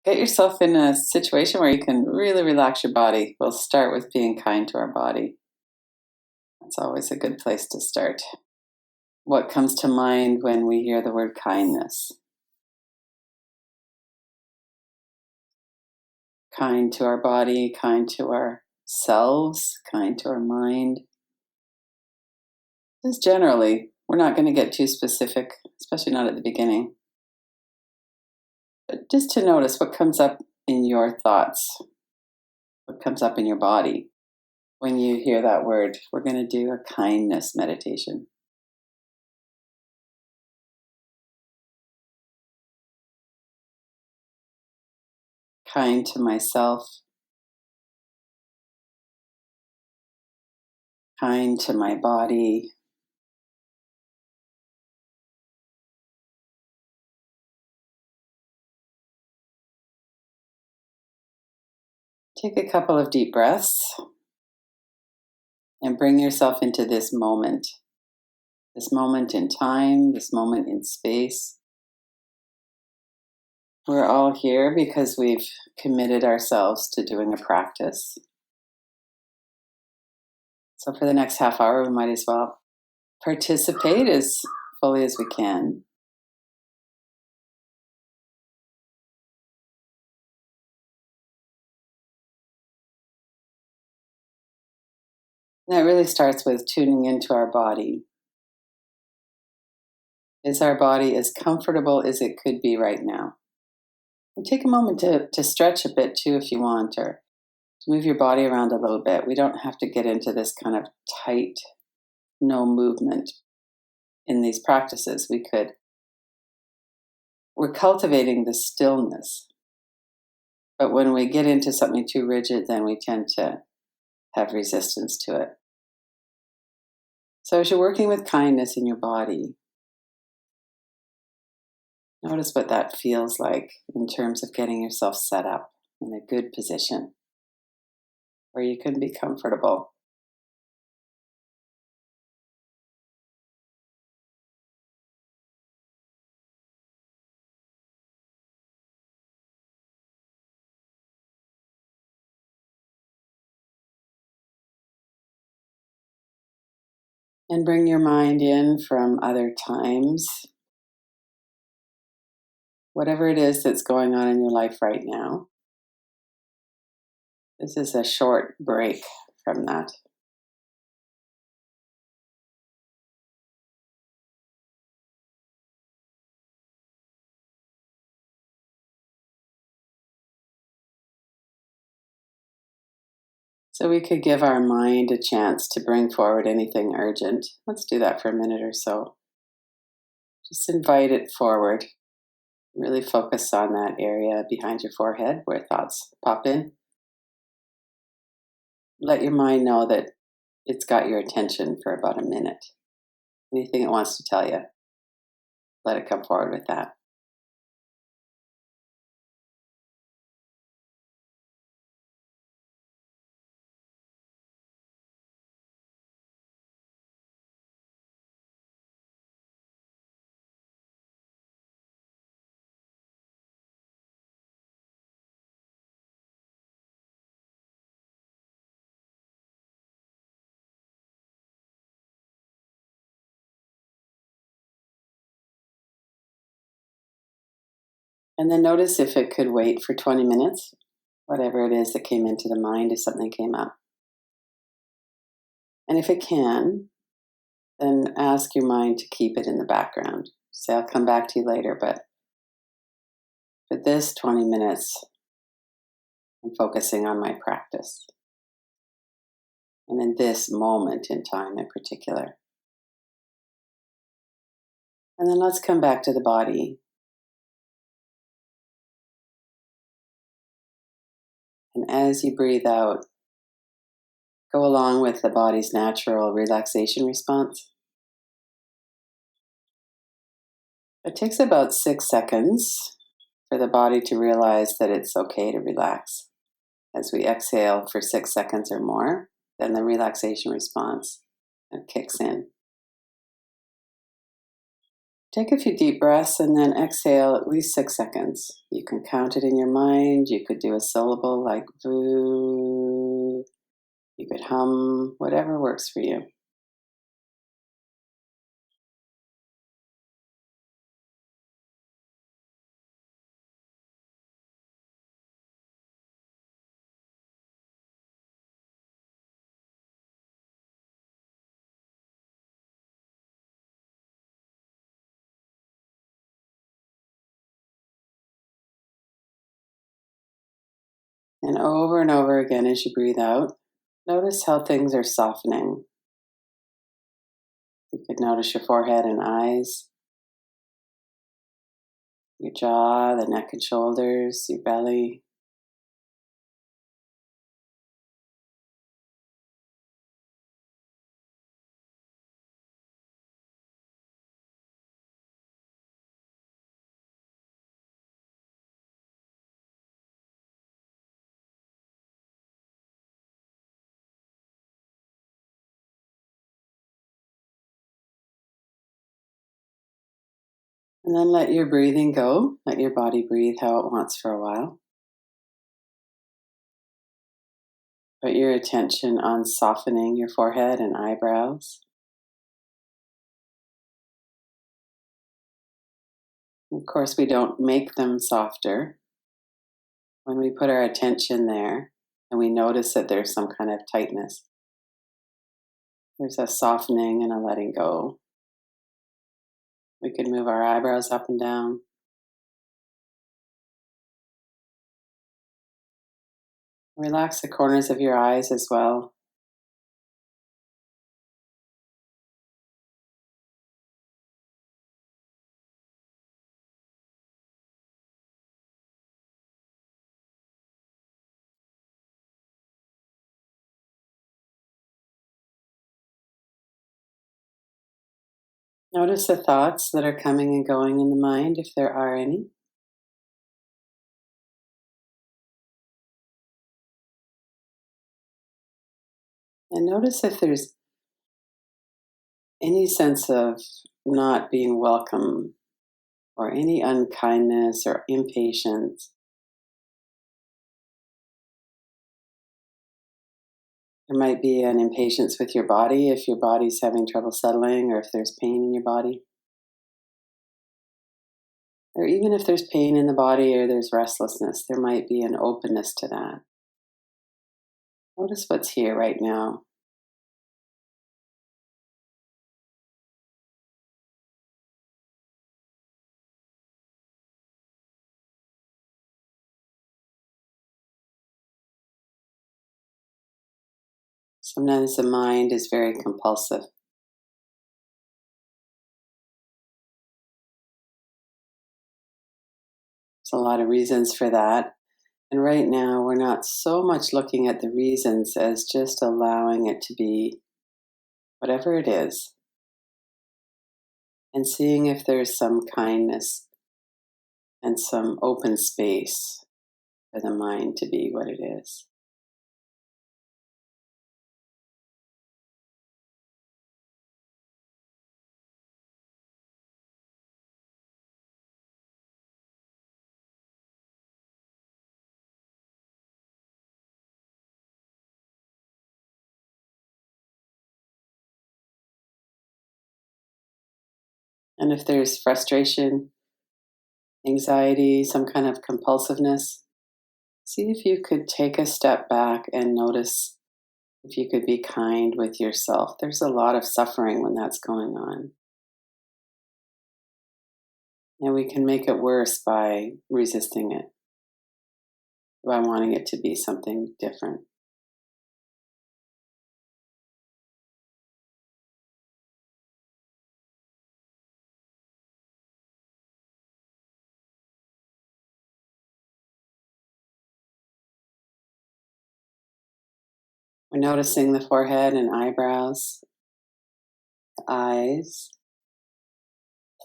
Get yourself in a situation where you can really relax your body. We'll start with being kind to our body. That's always a good place to start. What comes to mind when we hear the word kindness? Kind to our body, kind to ourselves, kind to our mind. Just generally, we're not going to get too specific, especially not at the beginning. But just to notice what comes up in your thoughts, what comes up in your body when you hear that word. We're going to do a kindness meditation. Kind to myself, kind to my body, take a couple of deep breaths and bring yourself into this moment in time, this moment in space. We're all here because we've committed ourselves to doing a practice. So for the next half hour, we might as well participate as fully as we can. And that really starts with tuning into our body. Is our body as comfortable as it could be right now? And take a moment to stretch a bit too if you want, or to move your body around a little bit. We don't have to get into this kind of tight, no movement in these practices. We're cultivating the stillness. But when we get into something too rigid, then we tend to have resistance to it. So as you're working with kindness in your body, notice what that feels like in terms of getting yourself set up in a good position where you can be comfortable. And bring your mind in from other times, whatever it is that's going on in your life right now. This is a short break from that. So we could give our mind a chance to bring forward anything urgent. Let's do that for a minute or so. Just invite it forward. Really focus on that area behind your forehead where thoughts pop in. Let your mind know that it's got your attention for about a minute. Anything it wants to tell you, let it come forward with that. And then notice if it could wait for 20 minutes, whatever it is that came into the mind, if something came up. And if it can, then ask your mind to keep it in the background. Say, I'll come back to you later, but for this 20 minutes, I'm focusing on my practice. And in this moment in time in particular. And then let's come back to the body. And as you breathe out, go along with the body's natural relaxation response. It takes about 6 seconds for the body to realize that it's okay to relax. As we exhale for 6 seconds or more, then the relaxation response kicks in. Take a few deep breaths and then exhale at least 6 seconds. You can count it in your mind. You could do a syllable like voo. You could hum, whatever works for you. And over again as you breathe out, notice how things are softening. You could notice your forehead and eyes, your jaw, the neck and shoulders, your belly. And then let your breathing go. Let your body breathe how it wants for a while. Put your attention on softening your forehead and eyebrows. Of course, we don't make them softer. When we put our attention there and we notice that there's some kind of tightness, there's a softening and a letting go. We could move our eyebrows up and down. Relax the corners of your eyes as well. Notice the thoughts that are coming and going in the mind, if there are any. And notice if there's any sense of not being welcome or any unkindness or impatience. There might be an impatience with your body if your body's having trouble settling or if there's pain in your body. Or even if there's pain in the body or there's restlessness, there might be an openness to that. Notice what's here right now. Sometimes the mind is very compulsive. There's a lot of reasons for that. And right now, we're not so much looking at the reasons as just allowing it to be whatever it is and seeing if there's some kindness and some open space for the mind to be what it is. And if there's frustration, anxiety, some kind of compulsiveness, see if you could take a step back and notice if you could be kind with yourself. There's a lot of suffering when that's going on. And we can make it worse by resisting it, by wanting it to be something different. We're noticing the forehead and eyebrows, the eyes,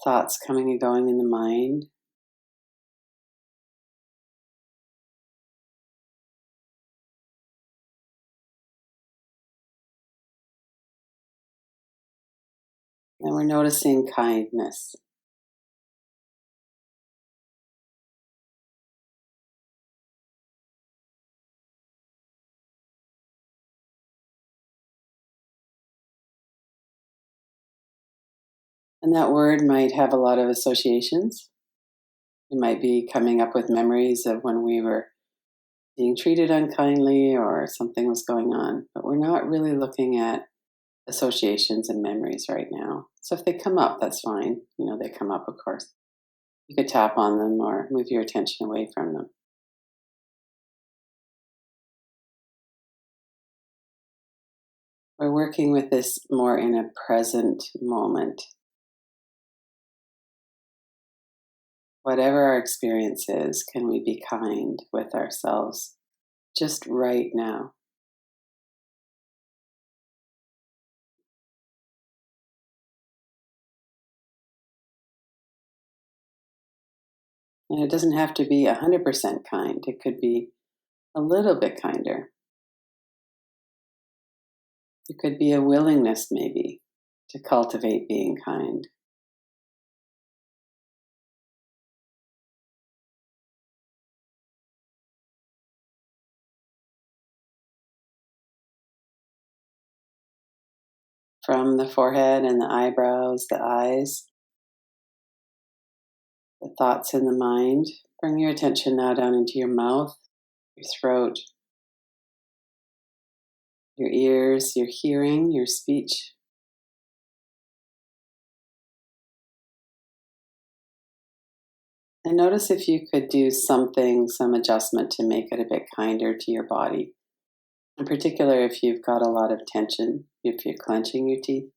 thoughts coming and going in the mind. And we're noticing kindness. And that word might have a lot of associations. You might be coming up with memories of when we were being treated unkindly or something was going on, but we're not really looking at associations and memories right now. So if they come up, that's fine. They come up, of course. You could tap on them or move your attention away from them. We're working with this more in a present moment. Whatever our experience is, can we be kind with ourselves just right now? And it doesn't have to be 100% kind, it could be a little bit kinder. It could be a willingness, maybe, to cultivate being kind. From the forehead and the eyebrows, the eyes, the thoughts in the mind, bring your attention now down into your mouth, your throat, your ears, your hearing, your speech. And notice if you could do something, some adjustment to make it a bit kinder to your body. In particular, if you've got a lot of tension, if you're clenching your teeth,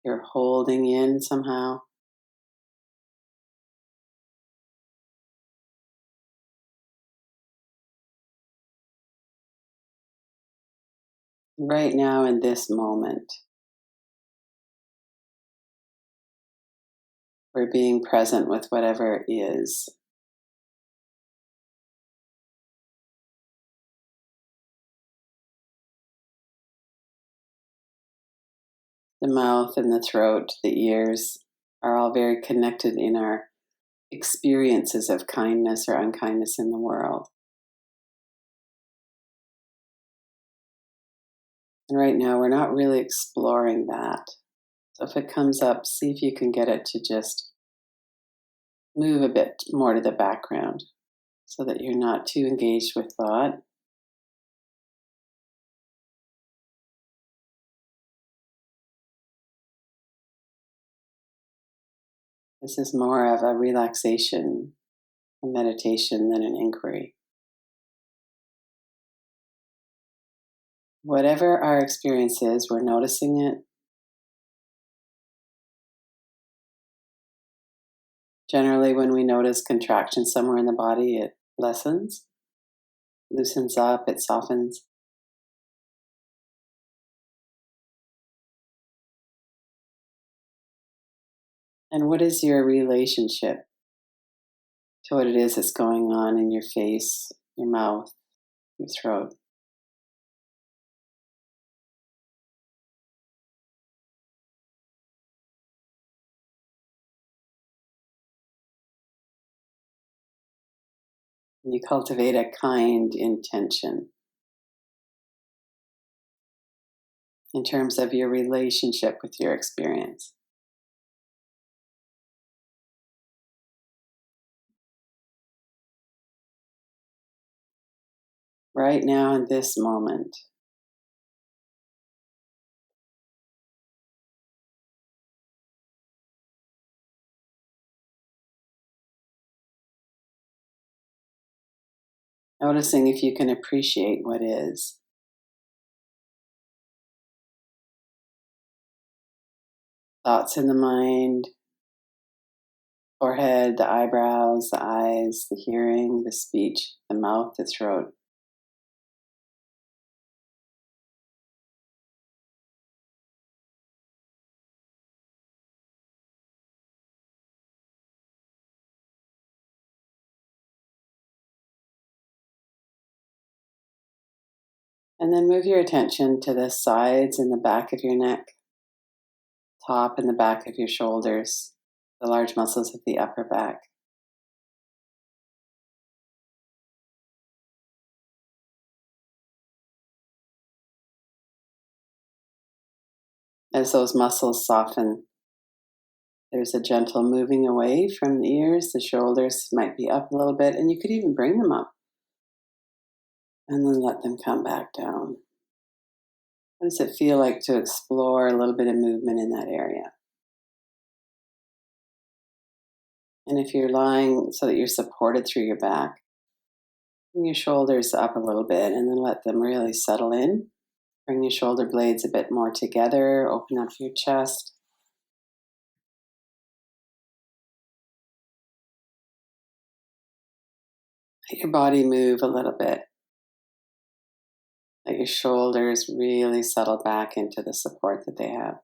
you're holding in somehow. Right now, in this moment, we're being present with whatever is. The mouth and the throat, the ears are all very connected in our experiences of kindness or unkindness in the world. And right now, we're not really exploring that. So if it comes up, see if you can get it to just move a bit more to the background so that you're not too engaged with thought. This is more of a relaxation, a meditation than an inquiry. Whatever our experience is, we're noticing it. Generally, when we notice contraction somewhere in the body, it lessens, loosens up, it softens. And what is your relationship to what it is that's going on in your face, your mouth, your throat? And you cultivate a kind intention in terms of your relationship with your experience. Right now, in this moment, noticing if you can appreciate what is. Thoughts in the mind, forehead, the eyebrows, the eyes, the hearing, the speech, the mouth, the throat. And then move your attention to the sides and the back of your neck, top and the back of your shoulders, the large muscles of the upper back. As those muscles soften, there's a gentle moving away from the ears. The shoulders might be up a little bit, and you could even bring them up and then let them come back down. What does it feel like to explore a little bit of movement in that area? And if you're lying so that you're supported through your back, bring your shoulders up a little bit and then let them really settle in. Bring your shoulder blades a bit more together. Open up your chest. Let your body move a little bit. Let your shoulders really settle back into the support that they have.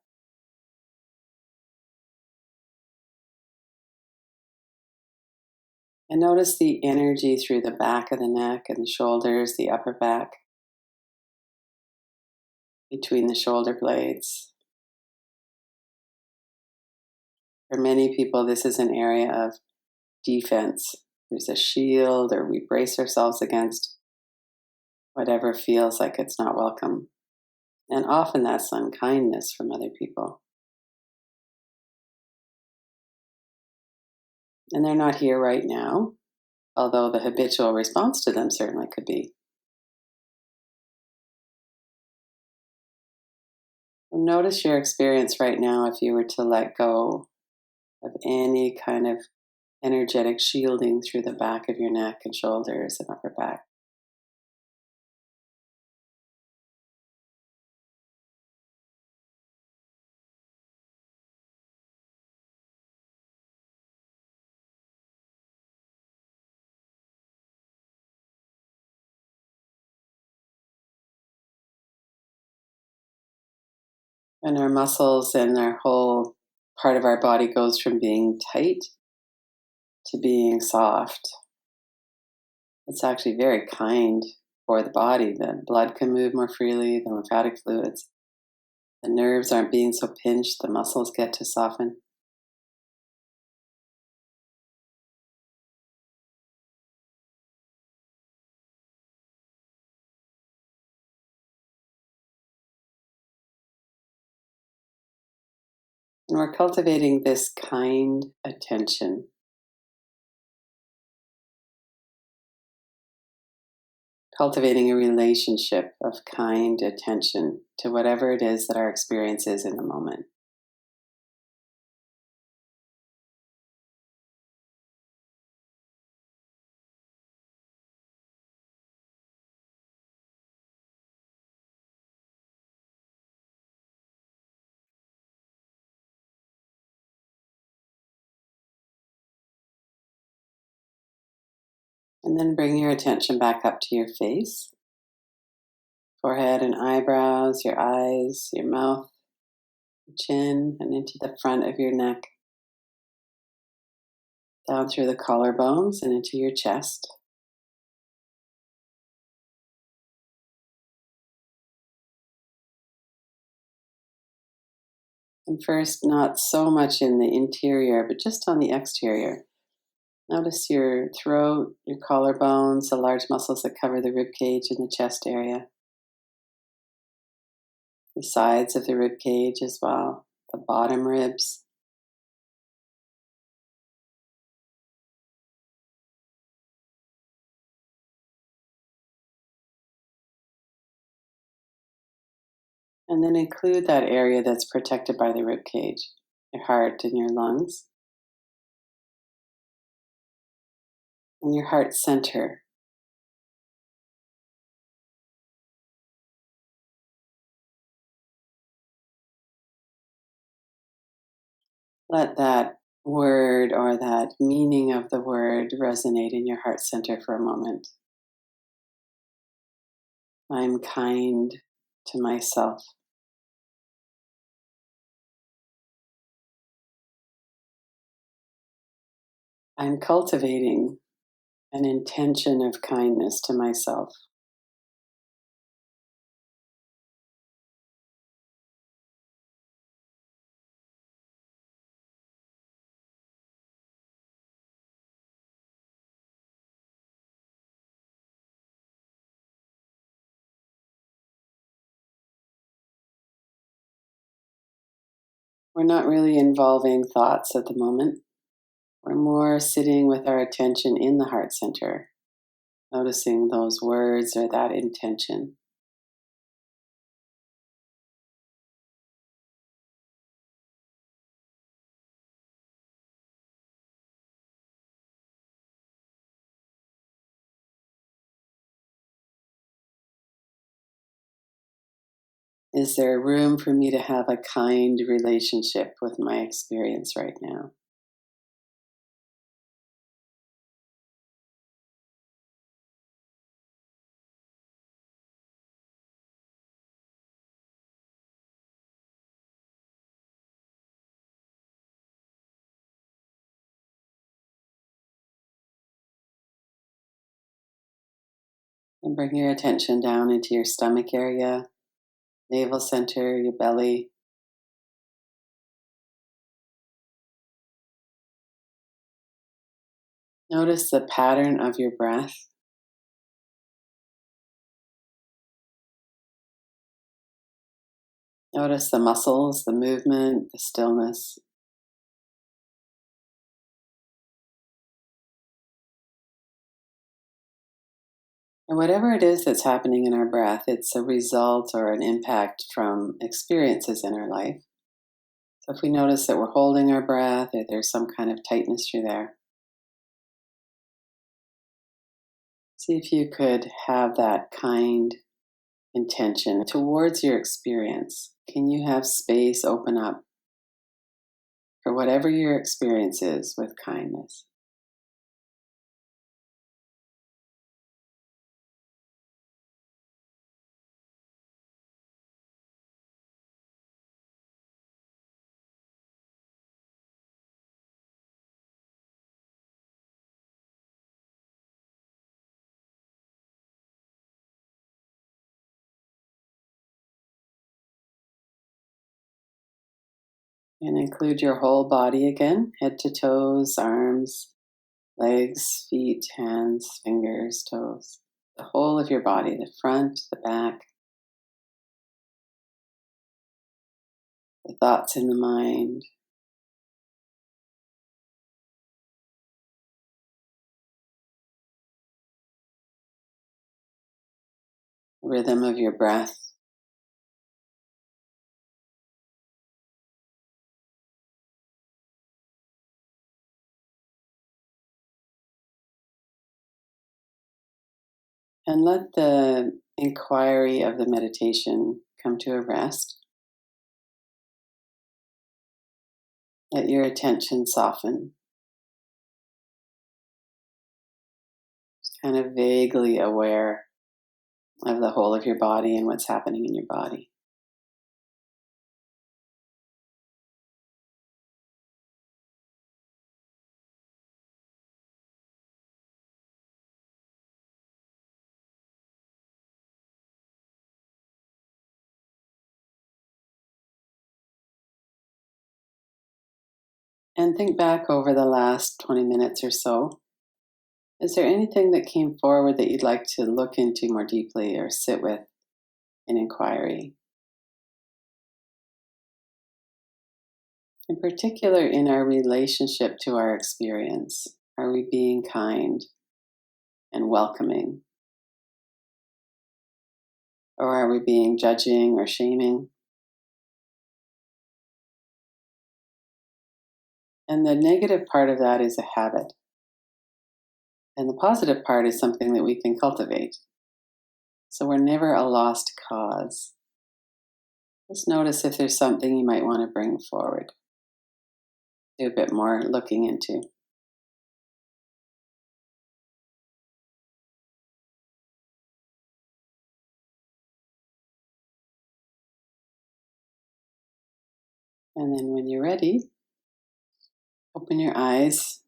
And notice the energy through the back of the neck and the shoulders, the upper back, between the shoulder blades. For many people, this is an area of defense. There's a shield, or we brace ourselves against whatever feels like it's not welcome. And often that's unkindness from other people. And they're not here right now, although the habitual response to them certainly could be. Notice your experience right now if you were to let go of any kind of energetic shielding through the back of your neck and shoulders and upper back. And our muscles and our whole part of our body goes from being tight to being soft. It's actually very kind for the body. The blood can move more freely, the lymphatic fluids. The nerves aren't being so pinched, the muscles get to soften. And we're cultivating this kind attention. Cultivating a relationship of kind attention to whatever it is that our experience is in the moment. And then bring your attention back up to your face, forehead and eyebrows, your eyes, your mouth, your chin, and into the front of your neck, down through the collarbones and into your chest. And first, not so much in the interior, but just on the exterior. Notice your throat, your collarbones, the large muscles that cover the rib cage and the chest area, the sides of the rib cage as well, the bottom ribs. And then include that area that's protected by the rib cage, your heart and your lungs, and your heart center. Let that word or that meaning of the word resonate in your heart center for a moment. I'm kind to myself. I'm cultivating an intention of kindness to myself. We're not really involving thoughts at the moment. We're more sitting with our attention in the heart center, noticing those words or that intention. Is there room for me to have a kind relationship with my experience right now? And bring your attention down into your stomach area, navel center, your belly. Notice the pattern of your breath. Notice the muscles, the movement, the stillness. And whatever it is that's happening in our breath, it's a result or an impact from experiences in our life. So if we notice that we're holding our breath or there's some kind of tightness through there, see if you could have that kind intention towards your experience. Can you have space open up for whatever your experience is with kindness? And include your whole body again, head to toes, arms, legs, feet, hands, fingers, toes. The whole of your body, the front, the back, the thoughts in the mind, the rhythm of your breath. And let the inquiry of the meditation come to a rest. Let your attention soften, just kind of vaguely aware of the whole of your body and what's happening in your body. And think back over the last 20 minutes or so. Is there anything that came forward that you'd like to look into more deeply or sit with in inquiry? In particular, in our relationship to our experience, are we being kind and welcoming? Or are we being judging or shaming? And the negative part of that is a habit. And the positive part is something that we can cultivate. So we're never a lost cause. Just notice if there's something you might want to bring forward. Do a bit more looking into. And then when you're ready, open your eyes